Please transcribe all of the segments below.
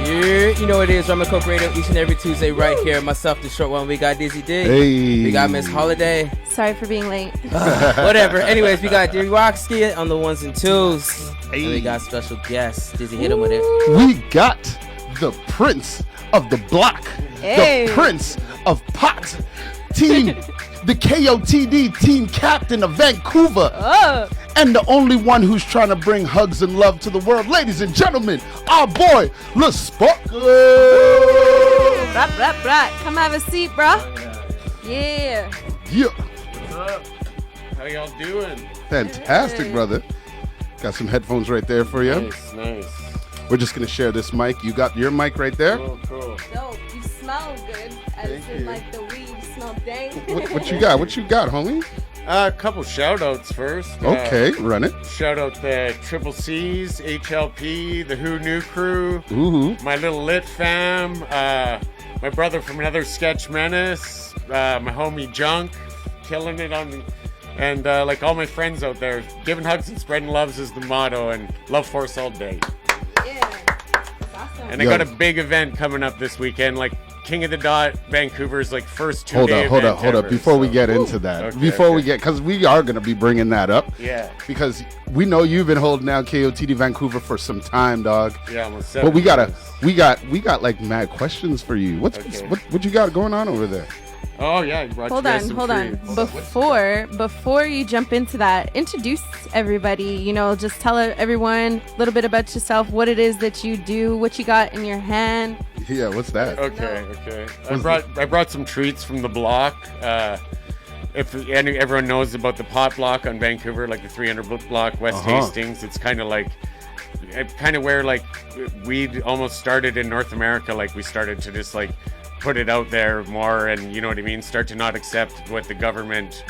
Yeah, you know what it is, Rumncokeradio each and every Tuesday right here. Myself, the short one. We got Dizzy D. Hey. We got Miss Holiday. Sorry for being late. Whatever. Anyways, we got DRWKSKEE on the ones and twos. Hey. And we got special guests. Dizzy, hit him with it. We got the Prince of the Block. Hey. The Prince of Pot. Team, the KOTD team captain of Vancouver. Oh. And the only one who's trying to bring hugs and love to the world. Ladies and gentlemen, our boy, LASPARKA. Brat, brat, brat. Come have a seat, bro. Yeah. Yeah. What's up? How y'all doing? Fantastic, Hey. brother. Got some headphones right there for you. Nice. We're just going to share this mic. You got your mic right there? Cool. Dope. You smell good. As Thank in, you. like, the weed smell dank. What you got? What you got, homie? A couple shout outs first. Okay, run it. Shout out the Triple C's, HLP, the Who Knew crew, Ooh. my little lit fam, my brother from another sketch menace, my homie Junk, killing it on, and like all my friends out there, giving hugs and spreading loves is the motto, and love force all day. Yeah. That's awesome. And I got a big event coming up this weekend, like King of the Dot, Vancouver's like first Hold two-day up. event ever, Before we so- get into that, Okay. because we are going to be bringing that up. Yeah. Because we know you've been holding down KOTD Vancouver for some time, dog. Yeah, almost But we 7 got years. like mad questions for you. What Okay. you got going on over there? Oh yeah, you brought Hold you guys on, some hold on. treats. Before you jump into that, introduce everybody. You know, just tell everyone a little bit about yourself, what it is that you do, what you got in your hand. Yeah, what's that? Okay. I brought some treats from the block. If everyone knows about the pot block on Vancouver, like the 300 block West Hastings, it's kind of where like weed almost started in North America. Like we started to just like put it out there more, and you know what I mean, start to not accept what the government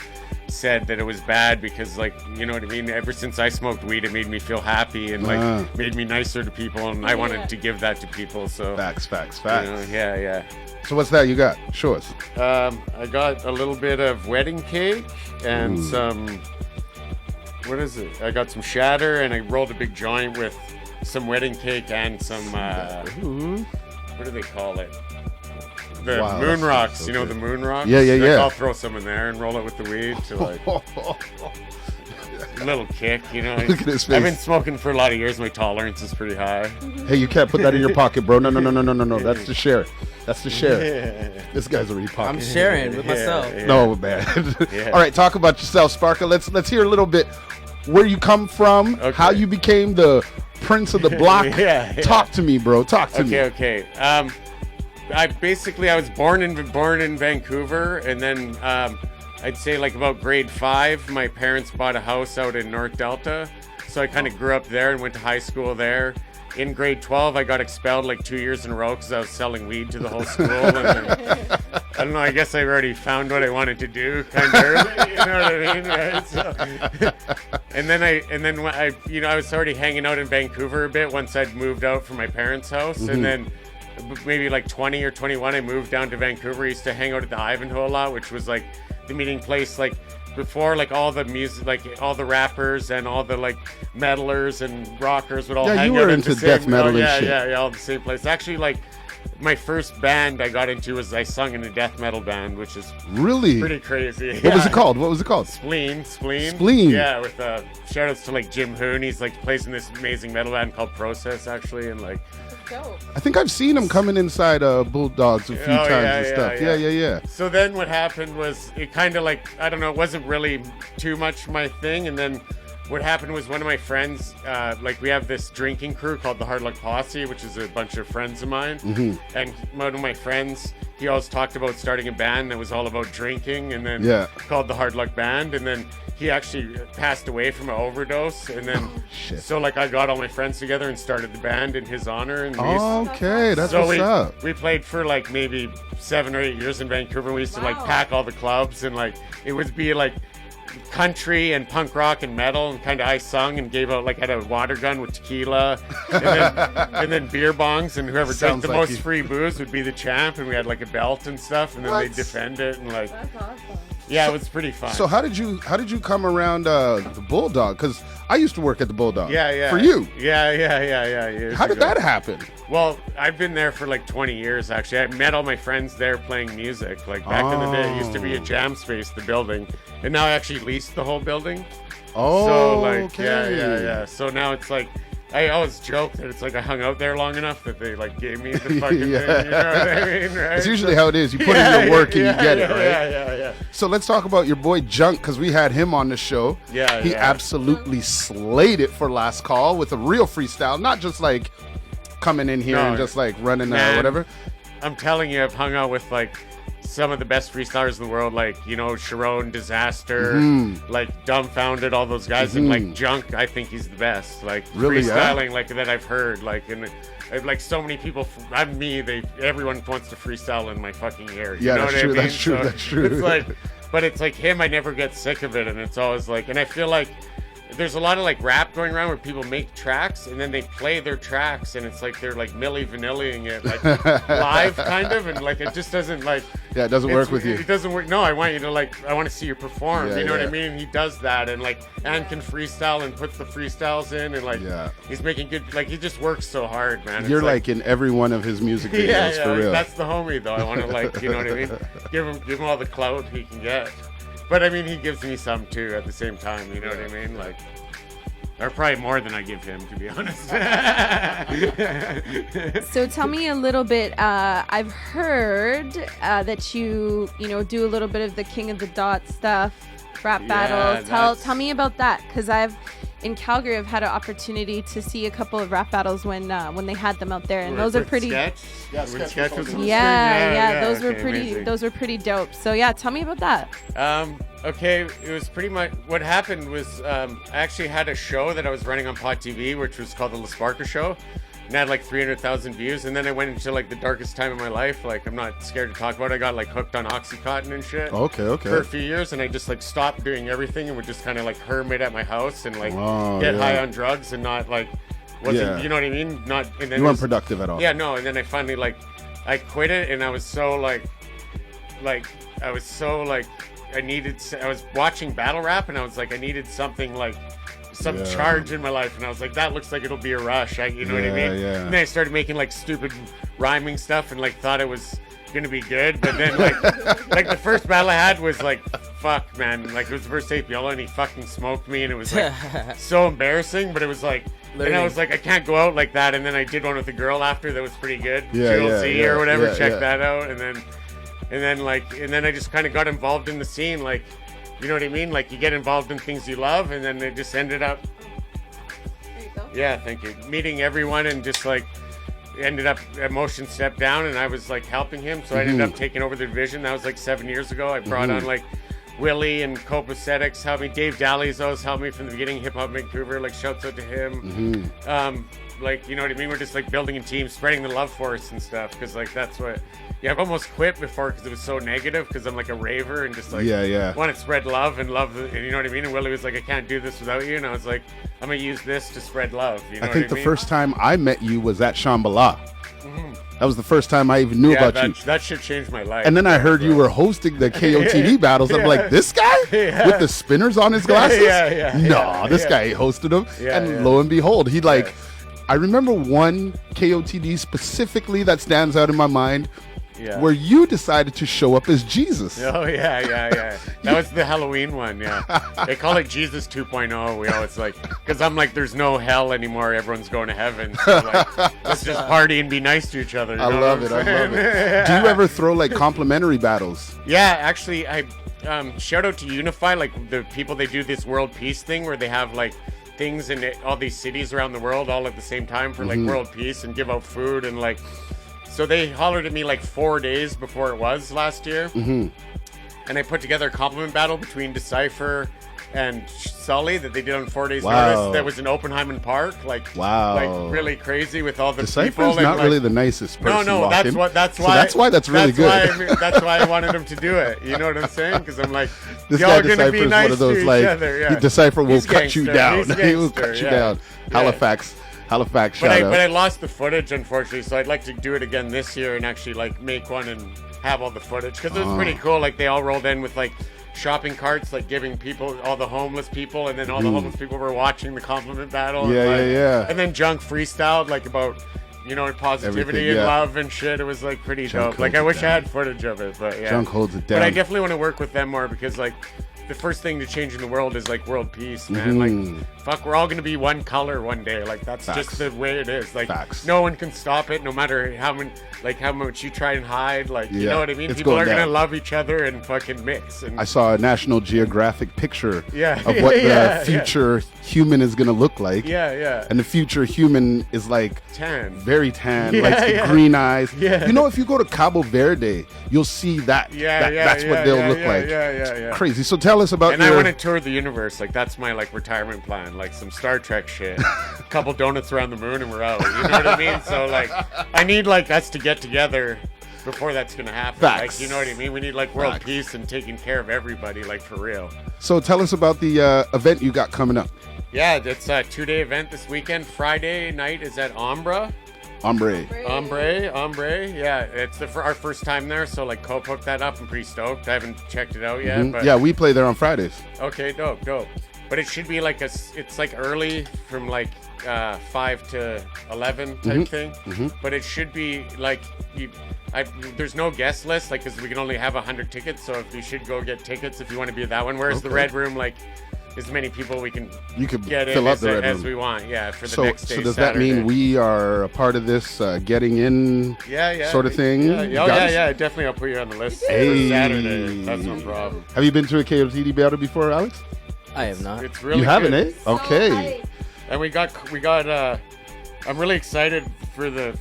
said that it was bad, because like, you know what I mean, ever since I smoked weed, it made me feel happy and like made me nicer to people, and I wanted to give that to people. So Facts. you know, yeah. So what's that you got? Show us. I got a little bit of wedding cake and some, what is it? I got some shatter, and I rolled a big joint with some wedding cake and some, what do they call it? The Wow, moon that's rocks, so you know, good. the moon rocks? Yeah. Like, I'll throw some in there and roll it with the weed to like a little kick, you know. Look at his face. I've been smoking for a lot of years. My tolerance is pretty high. Hey, you can't put that in your pocket, bro. No. That's to share. This guy's already I'm pocket. sharing with myself. Yeah. No, man. Yeah. All right, talk about yourself, SPARKA. Let's hear a little bit where you come from, Okay. how you became the Prince of the Block. Yeah. Talk to me, bro. Talk to me. Okay. I was born in Vancouver, and then I'd say like about grade 5, my parents bought a house out in North Delta, so I kind of grew up there and went to high school there. In grade 12, I got expelled like 2 years in a row because I was selling weed to the whole school. And then, I don't know, I guess I already found what I wanted to do kind of early, you know what I mean, right? So, and then when I was already hanging out in Vancouver a bit once I'd moved out from my parents' house, and then maybe like 20 or 21, I moved down to Vancouver. I used to hang out at the Ivanhoe a lot, which was like the meeting place, like before, like all the music, like all the rappers and all the like metalers and rockers would all hang you out were at into the death same, metal and yeah, shit. Yeah, all the same place. Actually, like my first band I got into was I sung in a death metal band, which is Really? pretty crazy. What was it called? Spleen. Spleen. Yeah, with shout outs to like Jim Hoon. He's like plays in this amazing metal band called Process, actually, and like Dope. I think I've seen him coming inside Bulldogs a few times and stuff. Yeah. So then what happened was it kind of like, I don't know, it wasn't really too much my thing. And then what happened was one of my friends, like we have this drinking crew called the Hard Luck Posse, which is a bunch of friends of mine. And one of my friends, he always talked about starting a band that was all about drinking, and then called the Hard Luck Band. And then he actually passed away from an overdose, and then so like I got all my friends together and started the band in his honor. And that's what's up. We played for like maybe 7 or 8 years in Vancouver. We used to like pack all the clubs, and like it would be like country and punk rock and metal, and kind of I sung and gave out, like, had a water gun with tequila and then beer bongs, and whoever drank the most free booze would be the champ, and we had like a belt and stuff, and then they'd defend it, and like That's awesome. Yeah, it was pretty fun. So how did you come around the Bulldog? Because I used to work at the Bulldog. Yeah. For you. Yeah. How did that happen? Well, I've been there for like 20 years, actually. I met all my friends there playing music. Like back in the day, it used to be a jam space, the building. And now I actually leased the whole building. Oh, so like, okay. Yeah. So now it's like, I always joke that it's like I hung out there long enough that they like gave me the fucking thing. You know what I mean? Right? It's usually how it is. You put in your work and you get it, right? Yeah. So let's talk about your boy Junk, because we had him on the show. Yeah. He absolutely slayed it for last call with a real freestyle, not just like coming in here and just like running whatever. I'm telling you, I've hung out with like some of the best freestylers in the world, like, you know, Sharon, Disaster, like Dumbfounded, all those guys, and like Junk. I think he's the best, like really, freestyling, like that I've heard, like, and like so many people. I'm me. Everyone wants to freestyle in my fucking ear. You know that's what true. I mean? That's true. So That's true. It's like, but it's like him. I never get sick of it, and it's always like, and I feel like there's a lot of like rap going around where people make tracks and then they play their tracks and it's like they're like Milli Vanilli-ing it like live kind of, and like it just doesn't like it doesn't work with you. It doesn't work. No, I want you to like, I want to see you perform. Yeah, you know what I mean? And he does that, and like and can freestyle and puts the freestyles in, and like he's making good, like he just works so hard, man. You're like in every one of his music videos for real. That's the homie though. I want to like, you know what I mean? Give him all the clout he can get. But I mean, he gives me some too at the same time. You know what I mean? Like, or probably more than I give him, to be honest. So tell me a little bit. I've heard that you do a little bit of the King of the Dot stuff, rap battles. Tell me about that, because in Calgary, I've had an opportunity to see a couple of rap battles when they had them out there, and those are pretty. Sketch? Those were pretty. Amazing. Those were pretty dope. So yeah, tell me about that. Okay, it was pretty much what happened was I actually had a show that I was running on Pot TV, which was called the LASPARKA show, and I had like 300,000 views. And then I went into like the darkest time of my life. Like, I'm not scared to talk about it. I got like hooked on Oxycontin and shit. Okay. For a few years, and I just like stopped doing everything and would just kind of like hermit at my house and like get high on drugs and not like wasn't you know what I mean? Not, and then you weren't productive at all. Yeah, no. And then I finally like I quit it, and I was so I was watching battle rap, and I was like, I needed something like some charge in my life, and I was like, that looks like it'll be a rush. You know what I mean? Yeah. And then I started making like stupid rhyming stuff, and like thought it was gonna be good, but then like like the first battle I had was like, fuck, man, like it was the first tape yellow, and he fucking smoked me, and it was like so embarrassing, but it was like. And I was like, I can't go out like that. And then I did one with a girl after that was pretty good. GLC or whatever. Check that out. And then I just kind of got involved in the scene. Like, you know what I mean? Like, you get involved in things you love, and then it just ended up. There you go. Yeah, thank you. Meeting everyone, and just like ended up Emotion stepped down, and I was like helping him. So I ended up taking over the division. That was like 7 years ago. I brought on like Willie and Copacetic helped me. Dave Daly's always helped me from the beginning. Hip Hop Vancouver, like, shouts out to him. Like, you know what I mean? We're just like building a team, spreading the love for us and stuff. Because like that's what. Yeah, I've almost quit before because it was so negative. Because I'm like a raver and just like want to spread love and you know what I mean? And Willie was like, I can't do this without you. And I was like, I'm gonna use this to spread love. You know I think what I the mean? first time I met you was at Shambhala. That was the first time I even knew about you. That shit changed my life. And then I heard you were hosting the KOTD battles. I'm like, this guy with the spinners on his glasses? This guy hosted them. And lo and behold, he like, I remember one KOTD specifically that stands out in my mind. Where you decided to show up as Jesus. Oh, yeah. That was the Halloween one, They call it Jesus 2.0. We always like, because I'm like, there's no hell anymore. Everyone's going to heaven. So like, let's just party and be nice to each other. I love it. Do you ever throw like complimentary battles? Yeah, actually, I shout out to Unify, like the people, they do this world peace thing where they have like things in all these cities around the world all at the same time for like world peace and give out food and like. So they hollered at me like 4 days before it was last year. And I put together a compliment battle between Decipher and Sully that they did on 4 days notice. That was in Oppenheimer Park. Like, like really crazy with all the Decipher's people. Decipher's not like, really the nicest person. No, that's why. So that's really good. That's why I wanted him to do it. You know what I'm saying? Because I'm like, this y'all guy gonna Decipher be is nice one of those to like, each other. Decipher will He's cut you gangster. down. He will cut you down. Halifax. But I lost the footage, unfortunately, so I'd like to do it again this year and actually like make one and have all the footage because it was pretty cool. Like they all rolled in with like shopping carts, like giving people, all the homeless people, and then all the homeless people were watching the compliment battle. Yeah, and, yeah. And then Junk freestyled like about, you know, positivity Everything, and yeah. love and shit. It was like pretty Junk dope. Like holds I it wish I down. had footage of it, but yeah. Junk holds it down. But I definitely want to work with them more because like the first thing to change in the world is like world peace, man. Like fuck, we're all gonna be one color one day. Like that's just the way it is. Like no one can stop it, no matter how much you try and hide. Like you know what I mean? It's People are going gonna down. love each other and fucking mix. And I saw a National Geographic picture Yeah. of what Yeah, the future human is going to look like. yeah. And the future human is like Tan. very tan, Yeah, like yeah. green eyes. Yeah. You know, if you go to Cabo Verde, you'll see that. That's what they'll look like. Yeah. Crazy. So tell us about And I want to tour the universe. Like that's my like retirement plan. Like some Star Trek shit. A couple donuts around the moon and we're out. You know what I mean? So like I need like us to get together before that's gonna happen. Facts. Like you know what I mean? We need like world Facts. peace and taking care of everybody, like for real. So tell us about the event you got coming up. Yeah, it's a 2-day event this weekend. Friday night is at Ombre. Ombre. Yeah, it's our first time there, so like Cope hooked that up. I'm pretty stoked. I haven't checked it out yet. But Yeah, we play there on Fridays. okay, dope. But it should be like it's like early from like 5 to 11 type thing. But it should be like there's no guest list, like because we can only have 100 tickets. So if you should go get tickets if you want to be at that one. Whereas the Red Room, like as many people You could get fill in up the Red as Room. we want. Yeah, for the So, next day. so does Saturday. that mean we are a part of this getting in sort of thing? Yeah, You oh, got yeah, us? yeah. Definitely, I'll put you on the list Hey. for Saturday. That's no problem. Have you been to a KOTD battle before, Alex? I have not. It's really You haven't, good. eh? Okay. And we got. I'm really excited for the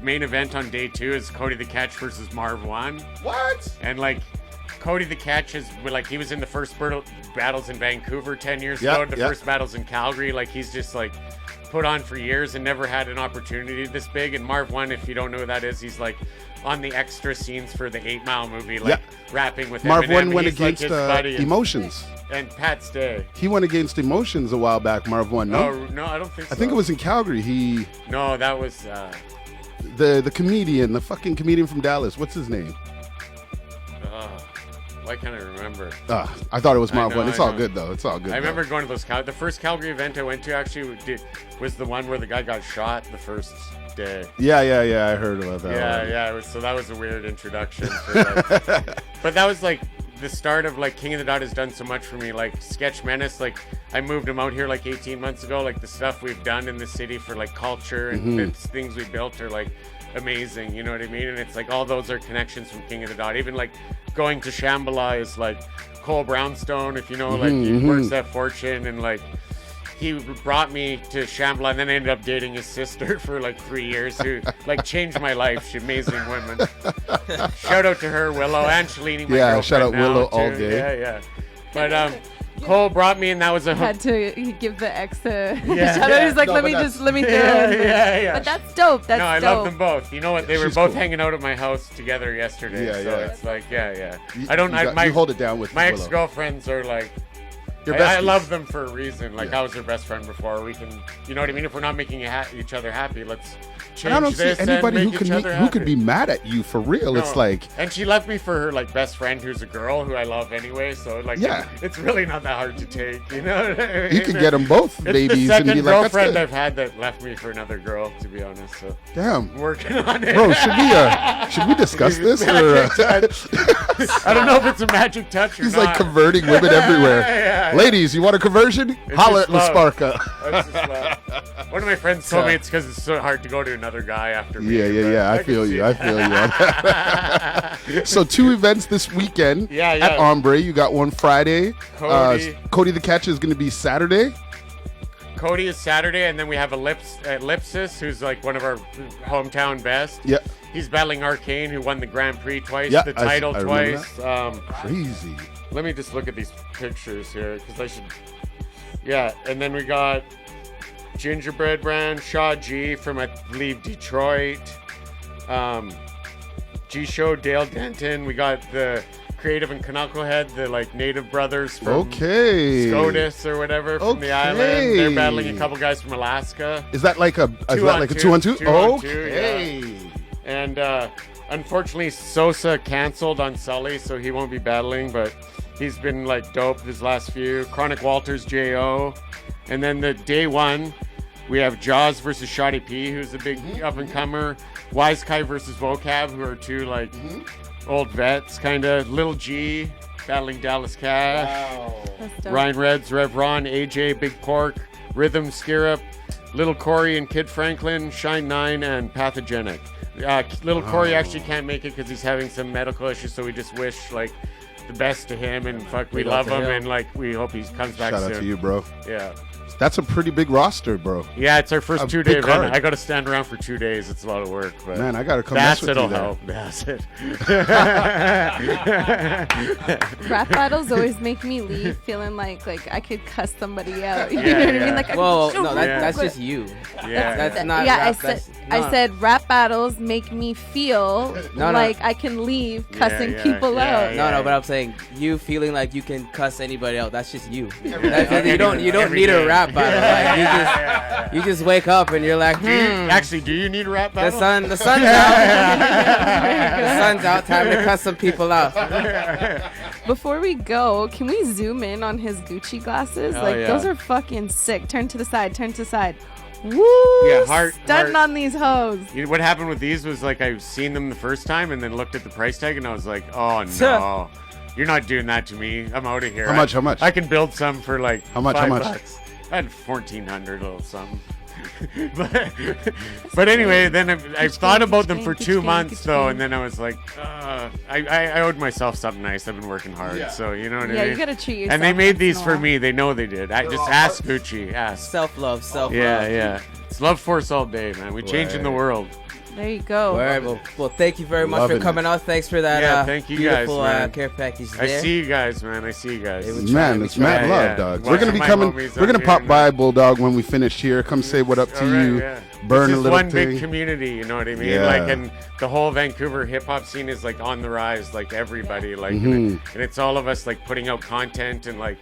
main event on day 2 is Cody the Catch versus Marv 1. What? And like Cody the Catch is like he was in the first battles in Vancouver 10 years Yeah, ago. The yeah. first battles in Calgary. Like he's just like put on for years and never had an opportunity this big. And Marv 1, if you don't know who that is, he's like on the extra scenes for the 8 Mile movie, like rapping with Marv Eminem. 1 went He's, like, against his buddy Emotions. and Pat Stay. He went against Emotions a while back, Marv 1, no? Oh no, I don't think so. I think it was in Calgary. No, that was The comedian, the fucking comedian from Dallas. What's his name? why can't I remember? I thought it was I Marv know, 1. It's I all know. good, though. It's all good. I remember going to those the first Calgary event I went to actually was the one where the guy got shot the first day. Yeah. I heard about that. Yeah. That was a weird introduction. For like, but that was like the start of like King of the Dot has done so much for me. Like Sketch Menace, like I moved him out here like 18 months ago. Like the stuff we've done in the city for like culture and the things we built are like amazing. You know what I mean? And it's like all those are connections from King of the Dot. Even like going to Shambhala is like Cole Brownstone, if you know, like he works at Fortune, and like he brought me to Shambhala, and then I ended up dating his sister for like 3 years, who like changed my life. She's amazing woman. Shout out to her, Willow, and Shalini, my Yeah, shout out girlfriend now, Willow all too. day. Yeah. But Cole brought me, and that was a Had to give the ex a Yeah. shout out. He's like, No, let but me that's- throw in. Yeah. But that's dope. That's no, I dope. love them both. You know what? They were She's both cool. hanging out at my house together yesterday. Yeah, so yeah. it's like, yeah. You- I don't. you hold it down with my Willow. ex-girlfriends are like. Your I besties. love them for a reason. Like Yeah. I was their best friend before. We can, you know what I mean. If we're not making each other happy, let's change And I don't see this anybody and who make could each other who could happy. be mad at you for real. No. It's like, and she left me for her like best friend, who's a girl who I love anyway. So like, Yeah. it's really not that hard to take. You know, what I mean? you could get them both It's babies the and second be like, that's girlfriend good. I've had that left me for another girl. To be honest, so Damn. I'm working on it. Bro, should we discuss this? Or, I don't know if it's a magic touch or he's not. like converting women everywhere. Yeah. Ladies, you want a conversion? Holler at just love. LASPARKA. That's just love. One of my friends told me it's because it's so hard to go to another guy after me. Yeah. I can feel see you. I that. feel you. on that. So 2 events this weekend Yeah. at Ombre. You got one Friday. Cody. Cody the Catch is going to be Saturday. Cody is Saturday, and then we have Ellipsis, who's like one of our hometown best. Yeah. He's battling Arcane, who won the Grand Prix twice, Yeah, the title I remember twice. Crazy. Let me just look at these pictures here, because I should. Yeah, and then we got Gingerbread Brand, Shaw G from, I believe, Detroit. G Show, Dale Denton. We got the Creative and Knucklehead, the like native brothers from Okay. SCOTUS or whatever from the island. They're battling a couple guys from Alaska. Is that like a 2-on-2? 2-on-2? 2-on-2, Okay. And unfortunately, Sosa canceled on Sully, so he won't be battling. But He's been like dope his last few. Chronic Walters, J.O. And then the day one, we have Jaws versus Shoddy P, who's a big up-and-comer. Wise Kai versus Vocab, who are two like old vets, kind of. Little G battling Dallas Cash. That's dope. Ryan Reds, Rev Ron, AJ, Big Pork, Rhythm, Skirrup, Little Corey and Kid Franklin, Shine 9, and Pathogenic. Little Corey actually can't make it because he's having some medical issues, so we just wish like the best to him, and fuck, we love him, and like we hope he comes back soon. Shout out to you, bro. Yeah. That's a pretty big roster, bro. Yeah, it's our first 2 day big event. card. I got to stand around for 2 days. It's a lot of work, but Man, I gotta come mess with you it'll there. help. That's it. Rap battles always make me leave feeling like I could cuss somebody out. You know what I yeah. mean? Like, Well, I'm no, so that's good. just you. Yeah. That's not yeah, rap. I said rap battles make me feel No. like I can leave cussing yeah, people yeah, out. yeah. No, but I'm saying you feeling like you can cuss anybody out. That's just you. You day. don't Every need day. a rap battle. Like, you just wake up and you're like, Actually, do you need a rap battle? the sun's out. The sun's out. Time to cuss some people out. Before we go, can we zoom in on his Gucci glasses? Yeah. Those are fucking sick. Turn to the side. Turn to the side. Woo! Yeah, heart- Stunting on these hoes. You know, what happened with these was like I've seen them the first time and then looked at the price tag and I was like, oh no, you're not doing that to me. I'm out of here. How much? I can build some for like How much? $5. I had 1,400, little something. but anyway, then I thought about them for 2 months though, and then I was like, I owed myself something nice. I've been working hard, so you know what I mean. Yeah, you gotta treat yourself. And they made once these in a for while. me. They know they did. I just asked Gucci. Ask. Self-love. Yeah. It's love force all day, man. We're changing the world. There you go. All right, well, thank you very much Loving for coming out. Thanks for that. Yeah, thank you guys, beautiful man. care package I there. see you guys, man. I see you guys. Man, it's mad love, yeah. dog. Watching We're gonna be my coming. homies We're out gonna here, pop man. by, Bulldog, when we finish here. Come say what up to All right, you. yeah. Burn this a is little one thing. big community, you know what I mean? Yeah. Like, and the whole Vancouver hip hop scene is like on the rise. Like everybody, like, Mm-hmm. and it's all of us like putting out content and like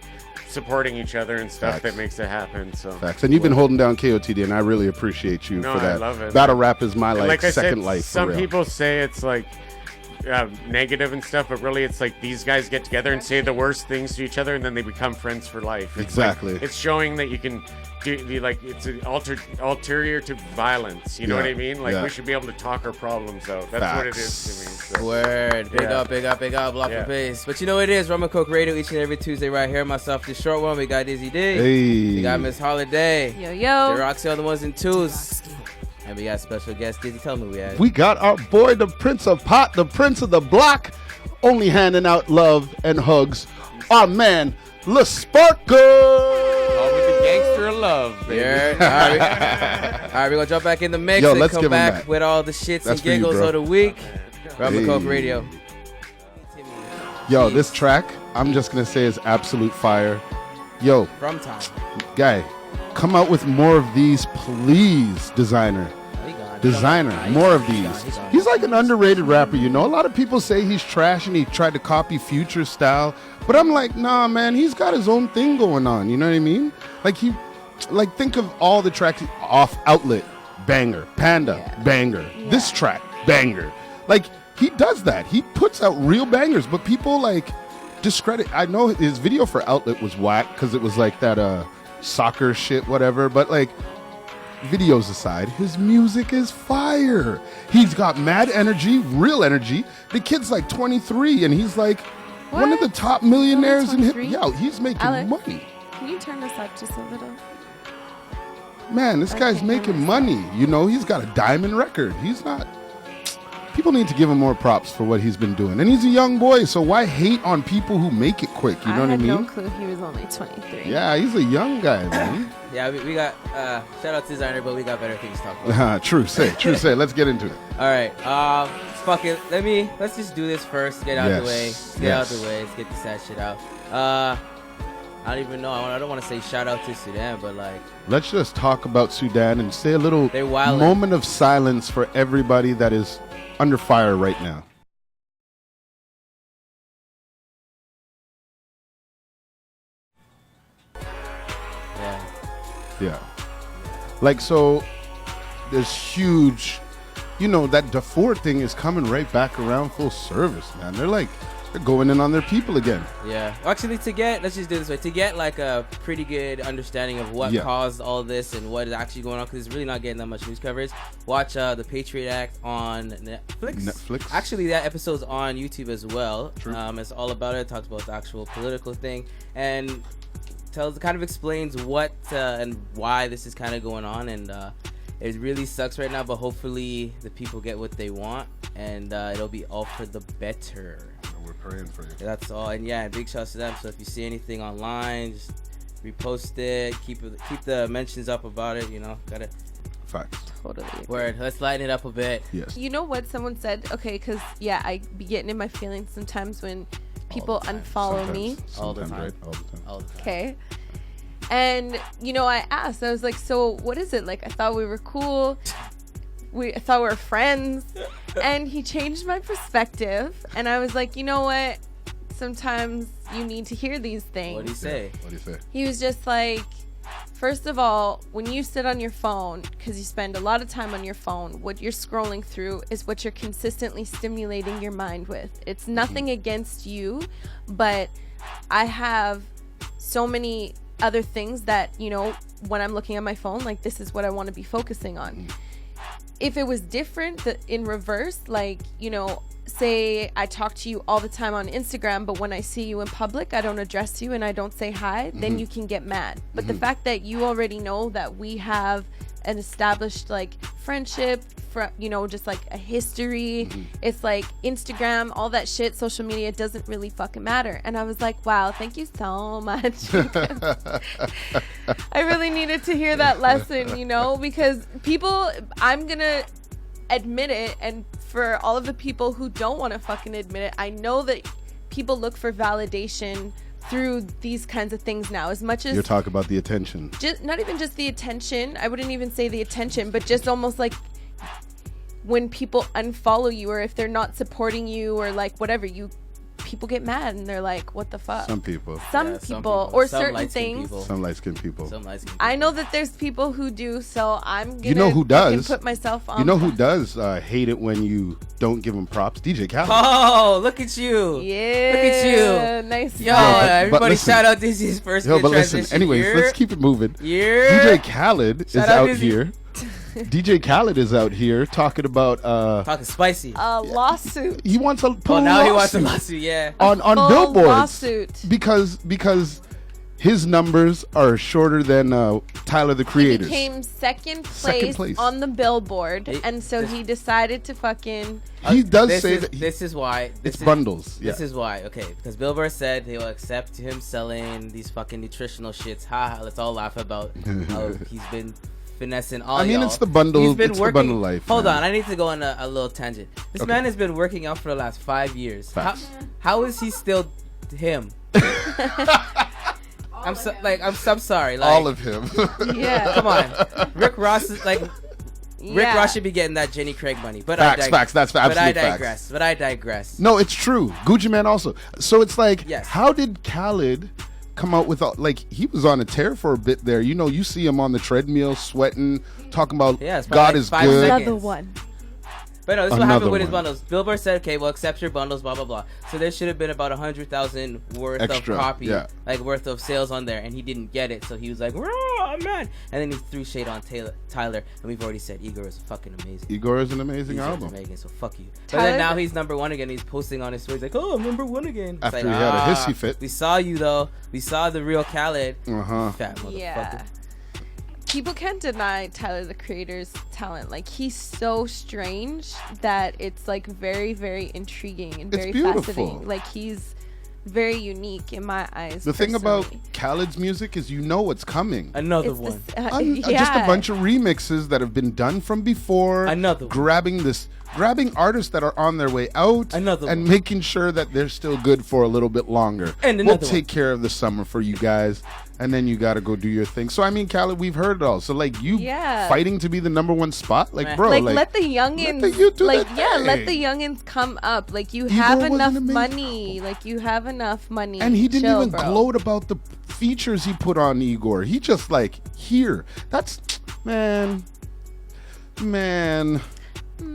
supporting each other and stuff Facts. that makes it happen. So. Facts. And you've been holding down KOTD, and I really appreciate you No, for that. I love it, Battle man. rap is my And like I second said, life. For some real. people say it's like negative and stuff, but really it's like these guys get together and say the worst things to each other, and then they become friends for life. It's Exactly. Like, it's showing that you can do like it's an ulterior to violence. You know what I mean? Like we should be able to talk our problems out. That's what it is to me. So. Word. Big up, block the bass. But you know what it is, Rumncokeradio each and every Tuesday right here. Myself, the short one. We got Dizzy D. Hey. We got Miss Holiday. Yo. The Roxy on the ones and twos. And we got special guest Dizzy. Tell me we had. We got our boy, the Prince of Pot, the Prince of the Block, only handing out love and hugs. Our man, LASPARKA. Call me the gangster of love, baby. Yeah. All right, we're going to jump back in the mix Yo, and let's come give 'em back that. with all the shits That's and for you, giggles bro. of the week. Rumncokeradio. Yo, this track, I'm just going to say is absolute fire. Yo, From time. guy, come out with more of these, please, designer. More of these. He's like an underrated rapper, you know. A lot of people say he's trash and he tried to copy Future style, but I'm like, nah, man, he's got his own thing going on. You know what I mean? Like think of all the tracks off Outlet, banger, Panda, banger, this track, banger. Like he does that. He puts out real bangers, but people like discredit. I know his video for Outlet was whack because it was like that soccer shit, whatever. But like. Videos aside, his music is fire. He's got mad energy, real energy. The kid's like 23, and he's like one of the top millionaires in hip. 23? Yo, he's making Alex, money. Can you turn this up just a little? Man, this guy's can't making understand. money. You know, he's got a diamond record. He's not. People need to give him more props for what he's been doing. And he's a young boy, so why hate on people who make it quick? You know what I mean? I had no clue he was only 23. Yeah, he's a young guy, man. Yeah, we got, shout out to designer, but we got better things to talk about. True say. Let's get into it. All right, fuck it. Let's just do this first. Get out of the way. Let's get this sad shit out. I don't even know. I don't want to say shout out to Sudan, but like. Let's just talk about Sudan and say a little They're wildin'. moment of silence for everybody that is under fire right now. Yeah. Like, so there's huge, you know, that Darfur thing is coming right back around full service, man. They're like They're going in on their people again. Yeah. Actually, let's just do it this way. To get like a pretty good understanding of what caused all this and what is actually going on, because it's really not getting that much news coverage, watch the Patriot Act on Netflix. Actually, that episode's on YouTube as well. True. It's all about it. It talks about the actual political thing and kind of explains what and why this is kind of going on. And it really sucks right now, but hopefully the people get what they want, and it'll be all for the better. We're praying for you. That's all. And yeah, big shouts to them. So if you see anything online, just repost it. Keep the mentions up about it. You know, gotta. Facts. Totally. Word. Let's lighten it up a bit. Yes. You know what someone said? Okay, because I be getting in my feelings sometimes when people unfollow me. All the time. Right? All the time. All the time. Okay. And I asked. I was like, "So what is it? Like, I thought we were cool. I thought we were friends." And he changed my perspective, and I was like, "You know what? Sometimes you need to hear these things." What did he say? What do you say? He was just like, first of all, when you sit on your phone, because you spend a lot of time on your phone, what you're scrolling through is what you're consistently stimulating your mind with. It's nothing against you, but I have so many other things that, when I'm looking at my phone, like, this is what I want to be focusing on. If it was different in reverse, like, say I talk to you all the time on Instagram, but when I see you in public, I don't address you and I don't say hi, then you can get mad. But the fact that you already know that we have an established, like, friendship, just like a history, it's like Instagram, all that shit, social media doesn't really fucking matter. And I was like, wow, thank you so much. I really needed to hear that lesson, because people, I'm gonna admit it, and for all of the people who don't want to fucking admit it, I know that people look for validation through these kinds of things now, as much as you're talking about the attention. Not even just the attention. I wouldn't even say the attention, but just almost like when people unfollow you, or if they're not supporting you, or like whatever, people get mad and they're like, what the fuck? Some people. Some people. Or some certain things. Some light-skinned people. I know that there's people who do, so I'm gonna who does put myself on. Who does hate it when you don't give him props? DJ Khaled. Oh, look at you. Yeah. Look at you. Nice. Yo, everybody shout out Dizzy's first good transition. Listen, anyways, let's keep it moving. Yeah. DJ Khaled is out here. DJ Khaled is out here talking about talking spicy. A lawsuit. He wants a he wants a lawsuit, yeah. On billboards. Lawsuit. Because his numbers are shorter than Tyler the Creator's. He became second place on the billboard, and so he decided to fucking. He does say that. This is why. It's bundles. This is why. Okay, because Billboard said they will accept him selling these fucking nutritional shits. Ha! Let's all laugh about how he's been finessing all. I mean, y'all. it's the bundle. He's been it's working. the bundle life. Hold man. on, I need to go on a little tangent. This man has been working out for the last 5 years. How is he still him? I'm sorry. Like, all of him. Yeah. Come on, Rick Ross is like. Rick Ross should be getting that Jenny Craig money, but facts. That's absolute facts. But I digress. No, it's true. Gucci Man also. So it's like, yes. How did Khaled come out with he was on a tear for a bit there? You see him on the treadmill sweating, talking about God is good. Another one. But no, this is what happened with his bundles. Billboard said, okay, we'll accept your bundles, blah, blah, blah. So there should have been about 100,000 worth extra, of copy, worth of sales on there, and he didn't get it. So he was like, oh, man. And then he threw shade on Tyler, and we've already said Igor is fucking amazing. Igor is an amazing album. Amazing, so fuck you. But then now he's number one again. He's posting on his stories like, oh, I'm number one again. After he had a hissy fit. We saw you, though. We saw the real Khaled. Fat motherfucker. Yeah. People can't deny Tyler the Creator's talent. Like, he's so strange that it's like very, very intriguing and very fascinating. Like, he's very unique in my eyes. The thing about Khaled's music is what's coming. Another one. Just a bunch of remixes that have been done from before. Another one. Grabbing artists that are on their way out and making sure that they're still good for a little bit longer. And we'll take care of the summer for you guys, and then you got to go do your thing. So I mean, Khaled, we've heard it all. So like fighting to be the number one spot, like bro, like let the youngins, let the youngins come up. Like you have enough money, and he didn't even gloat about the features he put on Igor. He just like that's man.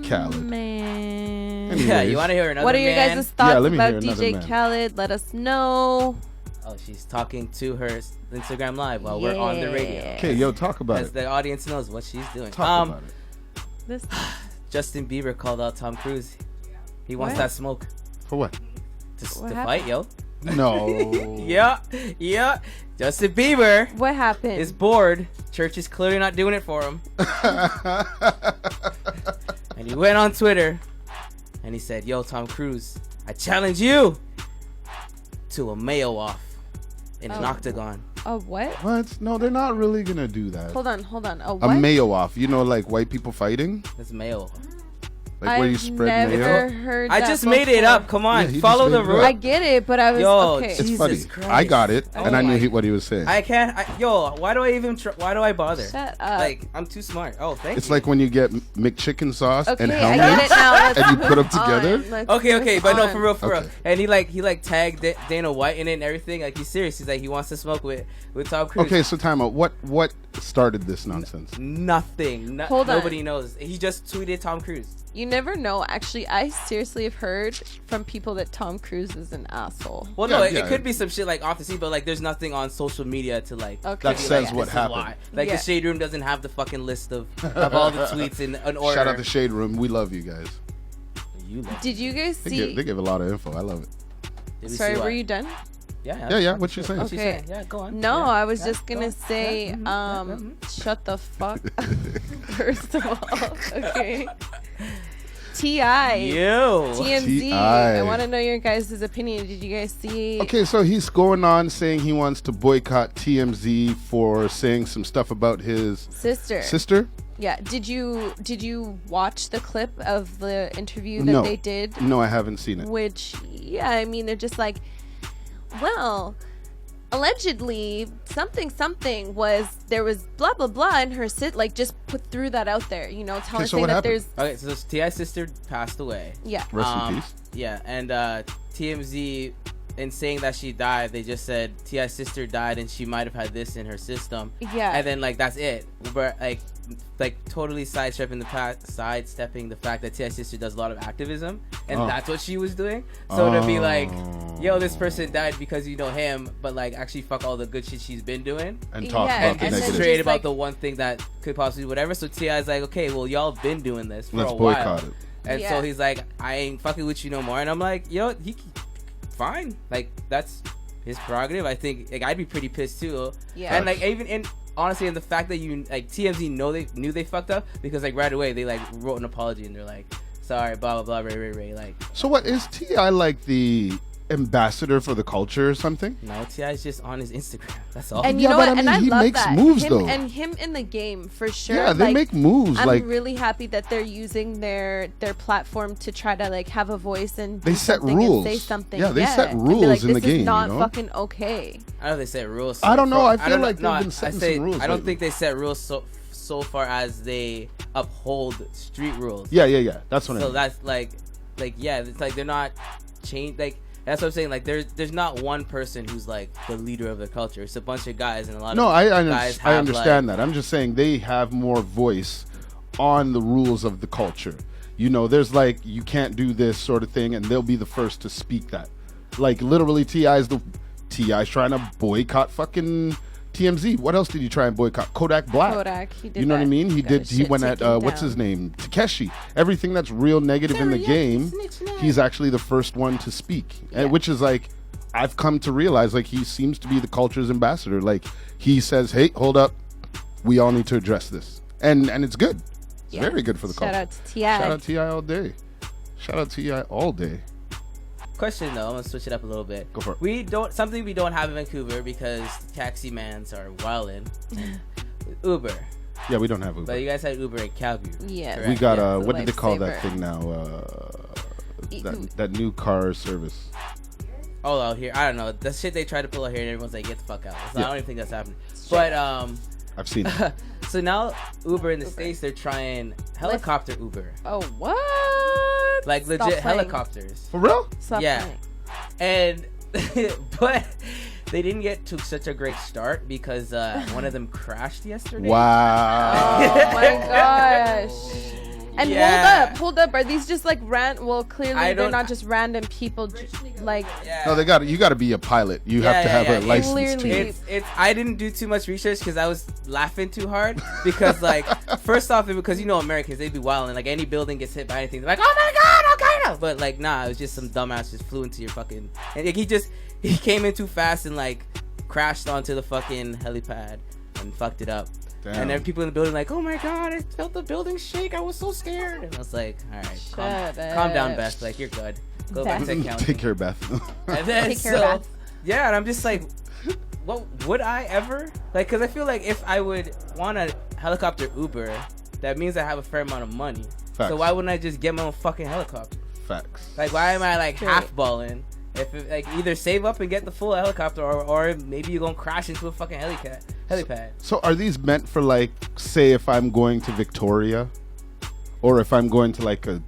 Khaled. Man. Anyways. Yeah, you want to hear another What are your man? guys' thoughts let me about hear another DJ man. Khaled? Let us know. Oh, she's talking to her Instagram live while we're on the radio. Okay, yo, talk about As it. the audience knows what she's doing. Talk about it. This Justin Bieber called out Tom Cruise. He wants What? that smoke For what? to What fight, yo. No. Yeah. Justin Bieber what happened? is bored. Church is clearly not doing it for him. And he went on Twitter and he said, "Yo, Tom Cruise, I challenge you to a mayo off in an octagon." Oh, what? What? No, they're not really gonna do that. Hold on. A A what? mayo off. You know, like white people fighting, That's mayo. like where you I've spread never mayo. heard I that just made it before. up. Come on, Yeah, he follow just the made it rules. up. I get it, but I was Yo, okay. It's Jesus funny. Christ. I got it, Oh and I my- knew what he was saying. I can't. Yo, why do I even? Why do I bother? Shut up. Like, I'm too smart. Oh, thank It's you. like when you get McChicken sauce Okay, and I get helmets, it now. Let's and you put them move on. together. Let's Okay, move but no, on. for real. Okay. And he tagged Dana White in it and everything. Like, he's serious. He's like, he wants to smoke with Tom Cruise. Okay, so time out. What started this nonsense? Nothing. Hold on. Nobody knows. He just tweeted Tom Cruise. You never know. Actually, I seriously have heard from people that Tom Cruise is an asshole. Well, no, Yeah, it could be some shit like off the scene, but like, there's nothing on social media to like. Okay. That be says like, what this is happened. why. Like, Yeah. the Shade Room doesn't have the fucking list of all the tweets in an order. Shout out to Shade Room. We love you guys. You love Did you guys see? They give a lot of info. I love it. Did we Sorry, see were what? you done? Yeah. What you saying? What you Okay. saying? Yeah, go on. No, Yeah, I was yeah, just go gonna on. say, Yeah, mhm, shut the fuck. First of all, okay. T.I. You. TMZ. T.I. I want to know your guys' opinion. Did you guys see? Okay, so he's going on saying he wants to boycott TMZ for saying some stuff about his Sister. sister. Yeah. Did you watch the clip of the interview that No. they did? No, I haven't seen it. Which, yeah, I mean, they're just like, well, allegedly something was there was blah blah blah in her like just threw that out there, you know, telling so saying what that happened? there's Okay, so T.I.'s sister passed away. yeah. Rest in peace. Yeah, and TMZ, in saying that she died, they just said T.I.'s sister died and she might have had this in her system. Yeah. And then, like, that's it. But, like totally sidestepping the fact that T.I.'s sister does a lot of activism, and that's what she was doing. So to be like, yo, this person died because you know him, but like actually fuck all the good shit she's been doing. And talk Yeah, about And the and then negative. straight just, about like- the one thing that could possibly whatever. So T.I.'s like, okay, well, y'all been doing this for Let's a while. boycott it. And Yeah. so he's like, I ain't fucking with you no more. And I'm like, yo, he fine. Like, that's his prerogative. I think, like, I'd be pretty pissed too. Yeah. And like, even honestly, and the fact that you like TMZ knew they fucked up, because like right away they like wrote an apology and they're like, sorry, blah blah blah, Ray. Like, So what is T.I. like the ambassador for the culture or something? no, T.I.'s just on his Instagram. That's all. And you Yeah, know but what? I And mean, I he love makes that. moves, him though. and him in the game for sure. Yeah, they Like, make moves. I'm like really happy that they're using their platform to try to like have a voice and They do set something rules. and say something. Yeah, they set and be rules like, in the this game, is not you know? fucking okay. I know they set rules. I don't know, I feel don't like know. they've been I setting say, some rules I don't lately. think they set rules so far as they uphold street rules. yeah. That's what I So mean. that's like yeah, it's like they're not changed. Like, that's what I'm saying. Like, there's not one person who's like the leader of the culture. It's a bunch of guys, and a lot No, of I guys have, understand like, that. I'm just saying they have more voice on the rules of the culture. You know, there's like, you can't do this sort of thing, and they'll be the first to speak that. Like, literally, T.I.'s trying to boycott fucking TMZ. What else did he try and boycott? Kodak Black. Kodak, he did You know what I that. mean? He Got did. his He shit went at taken what's down. his name? Takeshi. Everything that's real negative in the game, he's actually the first one to speak, and which is like, I've come to realize, like, he seems to be the culture's ambassador. Like, he says, "Hey, hold up, we all need to address this," and it's good. It's Yeah. very good for the Shout culture. out to T.I. Shout out T.I. all day. Shout out T.I. all day. Question though, I'm gonna switch it up a little bit. Go for it. We don't have in Vancouver because taxi mans are wildin'. Uber, Yeah, we don't have Uber. but you guys had Uber in Calgary. Yeah. correct? We got Yeah, what did they call that lifesaver. thing now? Who- That new car service. Oh, out here, I don't know. The shit they try to pull out here, and everyone's like, "Get the fuck out." So Yeah. I don't even think that's happening. But I've seen it. so now Uber in the States, they're trying helicopter Uber, Oh, what? like Stop legit playing. helicopters. For real? Stop Yeah. playing. And but they didn't get to such a great start because one of them crashed yesterday. Wow. Oh my gosh. And Yeah. hold up. Are these just like well, clearly they're not just random people. Like, No, you got to be a pilot. You have to have a license Clearly. too. I didn't do too much research because I was laughing too hard because like first off, because Americans, they be wild and like any building gets hit by anything, they're like, oh my god, okay, no. But like nah, it was just some dumbass just flew into your fucking, and like, he came in too fast and like crashed onto the fucking helipad and fucked it up. Damn. And then people in the building like, oh my god, I felt the building shake, I was so scared. And I was like, all right, calm down, Beth, like you're good, go back to accounting. Take care, Beth. And then yeah, and I'm just like, what would I ever like? Because I feel like if I would want a helicopter Uber, that means I have a fair amount of money. Facts. So why wouldn't I just get my own fucking helicopter? Facts. Like, why am I like half balling? If like either save up and get the full helicopter, or maybe you're gonna crash into a fucking helipad. So are these meant for like, say, if I'm going to Victoria, or if I'm going to like a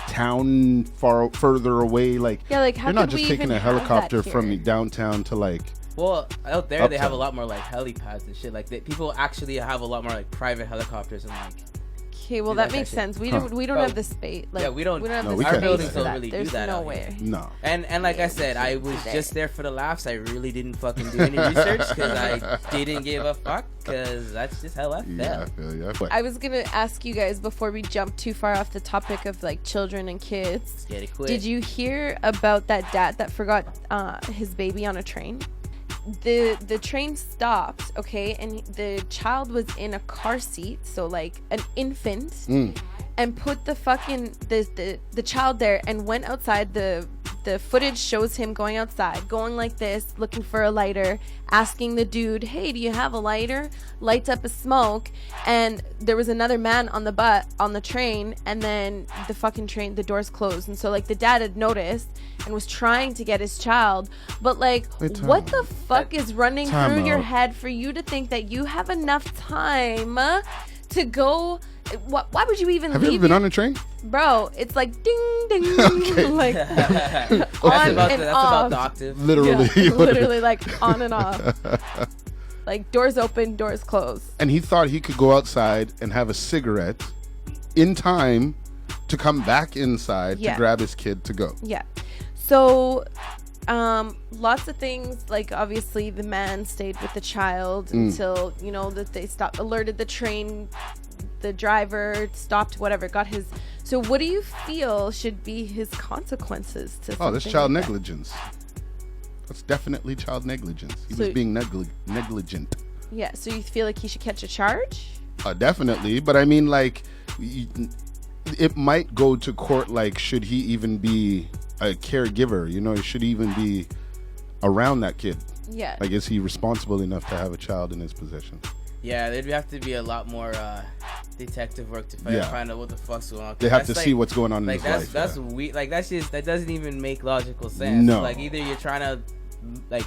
town further away? Like, yeah, like how you're not could just we taking even a helicopter have that from here? downtown to like. Well, out there they have Uptown. a lot more like helipads and shit. Like people actually have a lot more like private helicopters and like. Okay, well that makes sense. We don't have the space. Like, Yeah, we don't. have No, the we our can't space buildings for don't that. really There's do that. no out way. here. No. And like I said, I was just there for the laughs. I really didn't fucking do any research because I didn't give a fuck because that's just how I felt. Yeah, I feel you. I was gonna ask you guys before we jump too far off the topic of like children and kids. Get it quick. Did you hear about that dad that forgot his baby on a train? The train stopped, okay, and the child was in a car seat, so like an infant, and put the fucking the child there and went outside. The footage shows him going outside, going like this, looking for a lighter, asking the dude, hey, do you have a lighter? Lights up a smoke, and there was another man on the train, and then the fucking train, the doors closed. And so like the dad had noticed and was trying to get his child, but like, what the fuck is running through your head for you to think that you have enough time to go? Why would you even Have leave? you ever been on a train? Bro, it's like ding ding, Okay. like That's on about and that's off. about the octave. Literally. Yeah, literally like on and off. Like doors open, doors close. And he thought he could go outside and have a cigarette in time to come back inside to grab his kid to go. Yeah. So lots of things, like obviously the man stayed with the child until that they alerted the train, the driver stopped, whatever, got his. So what do you feel should be his consequences to that's something child like that? negligence. That's definitely child negligence. He was being negligent. Yeah, so you feel like he should catch a charge? Definitely, but I mean, like, it might go to court. Like, should he even be a caregiver? Should he even be around that kid? Yeah. Like, is he responsible enough to have a child in his possession? Yeah, there'd have to be a lot more detective work to find out what the fuck's going on. They have to see what's going on in his life. That's weird. Like that doesn't even make logical sense. No. Like either you're trying to like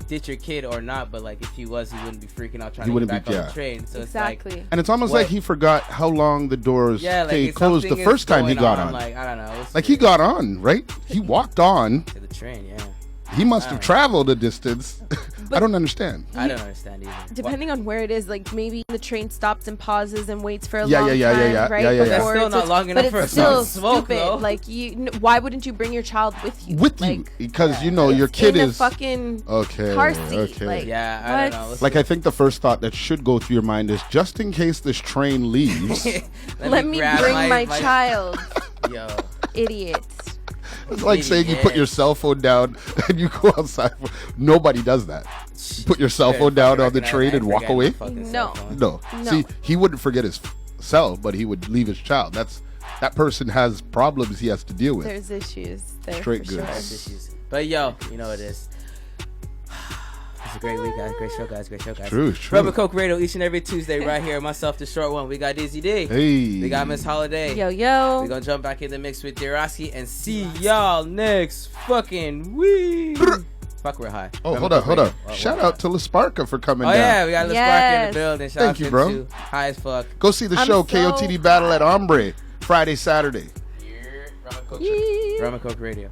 ditch your kid or not, but like if he wouldn't be freaking out trying to get back on the train. So exactly. It's like, and it's almost like he forgot how long the doors closed the first time he got on. Like I don't know. Like he got on, right? He walked on to the train. Yeah. He must have traveled a distance. I don't understand. I don't understand either. Depending on where it is, like maybe the train stops and pauses and waits for a Yeah, long yeah, time, yeah, right? yeah, yeah. That's still not long enough for it's still smoke, stupid. though. Like why wouldn't you bring your child with you? Because your kid in is a fucking okay. car seat. Okay. Like, yeah, I don't know. what? Like I think the first thought that should go through your mind is just in case this train leaves. Let me grab bring my child. Yo. Idiot. It's like saying you put your cell phone down and you go outside. Nobody does that. You put your cell phone down on the train and walk away. No. No. See, he wouldn't forget his cell, but he would leave his child. That person has problems he has to deal with. There's issues there. Straight for goods. Sure. But yo, you know it is. It's a great week, guys. Great show, guys. True. Rumncokeradio each and every Tuesday right here. Myself, the short one. We got Dizzy D. Hey. We got Miss Holiday. Yo. We're gonna jump back in the mix with DRWKSKEE and see y'all next fucking week. Fuck, we're high. Oh, hold up. Shout out to LASPARKA for coming Oh down. yeah, we got LASPARKA in the building. Shout Thank out you, to bro. you. High as fuck. Go see the show, KOTD Battle at Ombre, Friday, Saturday. Rumncokeradio.